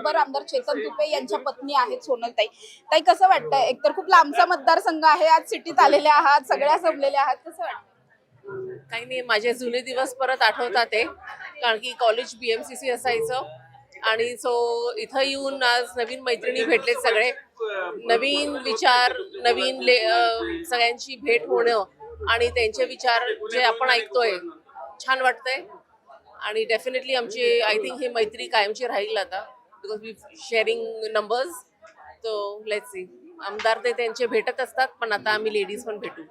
Number आमदार चेतन तुपे यांच्या पत्नी आहेत सोनलताई. ताई, कसं वाटतंय? एकतर खूप लांबचा मतदारसंघ आहे, आज सिटीत आलेले आहात, सगळ्या जमलेल्या आहात, कसं वाटतं? काही नाही, माझे जुने दिवस परत आठवतात ते, कारण की कॉलेज BMCC असायचं आणि सो इथं येऊन आज नवीन मैत्रिणी भेटलेत सगळे, नवीन विचार, सगळ्यांची भेट होणं आणि त्यांचे विचार जे आपण ऐकतोय छान वाटतंय. आणि डेफिनेटली आमची आय थिंक ही मैत्री कायमची राहील आता, because we sharing numbers. So let's see. आमदार ते त्यांचे भेटत असतात, पण आता आम्ही लेडीज पण भेटू.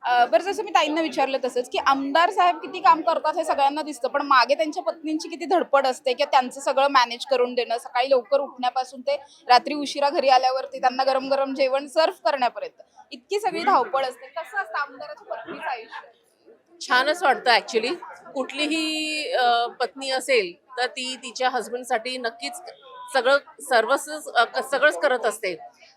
बरं, जसं मी ताईंना विचारलं तसंच की आमदार साहेब किती काम करतात हे सगळ्यांना दिसतं, पण मागे त्यांच्या पत्नींची किती धडपड असते की त्यांचं सगळं मॅनेज करून देणं, सकाळी लवकर उठण्यापासून ते रात्री उशिरा घरी आल्यावरती त्यांना गरम गरम जेवण सर्व करण्यापर्यंत इतकी सगळी धावपळ असते. कसं असतं आमदाराच्या पत्नीचं आयुष्य? छानच वाटतं ऍक्च्युली. कुठलीही पत्नी असेल तर ती तिच्या हस्बंडसाठी नक्कीच सगळंच करत असते.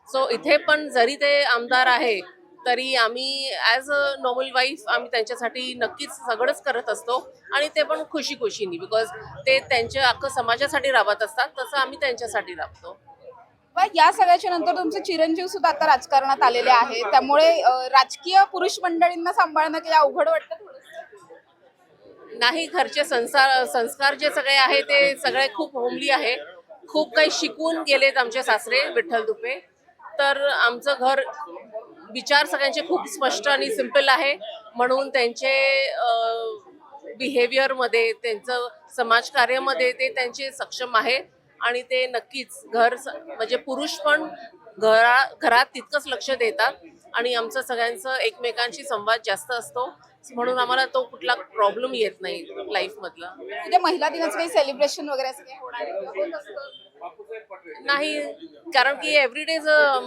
सो इथे पण जरी ते आमदार आहे तरी आम्ही ॲज अ नॉर्मल वाईफ आम्ही त्यांच्यासाठी नक्कीच सगळंच करत असतो आणि ते पण खुशी खुशीनी, बिकॉज ते त्यांच्या अख्खं समाजासाठी राबत असतात, तसं आम्ही त्यांच्यासाठी राबतो. पण या सगळ्याच्या नंतर तुमचे चिरंजीव सुद्धा आता राजकारणात आलेले आहेत, त्यामुळे राजकीय पुरुष मंडळींना सांभाळणं काही अवघड वाटतं थोडंसं? नाही, घरचे संस्कार जे सगळे आहे ते सगळे खूप होमली आहे. खूप काही शिकून गेलेत आमचे सासरे विठ्ठल दुपे, तर आमचं घर विचार सगळ्यांचे खूप स्पष्ट आणि सिंपल आहे, म्हणून त्यांचे बिहेवियरमध्ये, त्यांचं समाजकार्यामध्ये ते त्यांचे सक्षम आहे आणि ते नक्कीच म्हणजे पुरुष पण घरात तितकंच लक्ष देतात आणि आमचं सगळ्यांचं एकमेकांशी संवाद जास्त असतो, म्हणून आम्हाला तो कुठला प्रॉब्लेम येत नाही लाईफ मधला. उद्या महिला दिनाचं काही सेलिब्रेशन वगैरे असं काही होणार आहे का? होत असतं? नाही, कारण की एव्हरीडे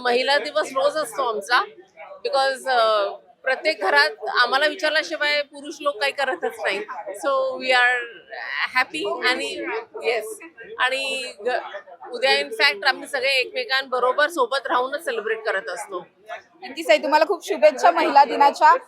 महिला दिवस रोज असतो आमचा, बिकॉज प्रत्येक घरात आम्हाला विचारल्याशिवाय पुरुष लोक काही करतच नाही. सो वी आर हॅपी आणि येस. आणि उद्या इनफॅक्ट आम्ही सगळे एकमेकांबरोबर सोबत राहूनच सेलिब्रेट करत असतो. नक्कीच ताई, तुम्हाला खूप शुभेच्छा महिला दिनाच्या.